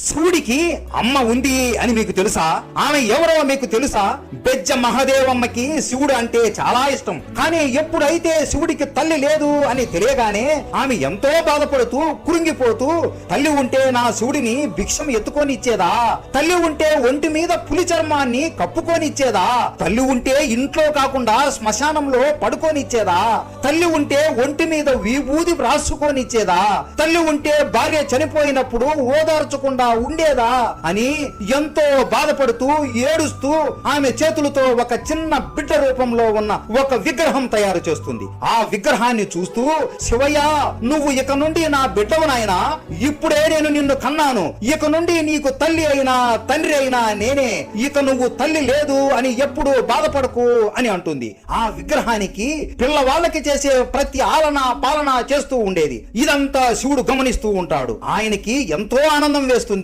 శివుడికి అమ్మ ఉంది అని మీకు తెలుసా? ఆమె ఎవరో మీకు తెలుసా? బెజ్జ మహాదేవమ్మకి శివుడు అంటే చాలా ఇష్టం. కానీ ఎప్పుడైతే శివుడికి తల్లి లేదు అని తెలియగానే ఆమె ఎంతో బాధపడుతూ కురింగిపోతూ, తల్లి ఉంటే నా శివుడిని భిక్షం ఎత్తుకొని ఇచ్చేదా, తల్లి ఉంటే ఒంటి మీద పులి చర్మాన్ని కప్పుకొని ఇచ్చేదా, తల్లి ఉంటే ఇంట్లో కాకుండా శ్మశానంలో పడుకొని ఇచ్చేదా, తల్లి ఉంటే ఒంటి మీద విభూది రాసుకొని ఇచ్చేదా, తల్లి ఉంటే భార్య చనిపోయినప్పుడు ఓదార్చకుండా ఉండేదా అని ఎంతో బాధపడుతూ ఏడుస్తూ ఆమె చేతులతో ఒక చిన్న బిడ్డ రూపంలో ఉన్న ఒక విగ్రహం తయారు చేస్తుంది. ఆ విగ్రహాన్ని చూస్తూ, శివయ్య నువ్వు ఇక నుండి నా బిడ్డవు నాయనా, ఇప్పుడే నేను నిన్ను కన్నాను, ఇక నుండి నీకు తల్లి అయినా తండ్రి అయినా నేనే, ఇక నువ్వు తల్లి లేదు అని ఎప్పుడు బాధపడకు అని అంటుంది. ఆ విగ్రహానికి పిల్లవాళ్ళకి చేసే ప్రతి ఆలన పాలన చేస్తూ ఉండేది. ఇదంతా శివుడు గమనిస్తూ ఉంటాడు. ఆయనకి ఎంతో ఆనందం వేస్తుంది.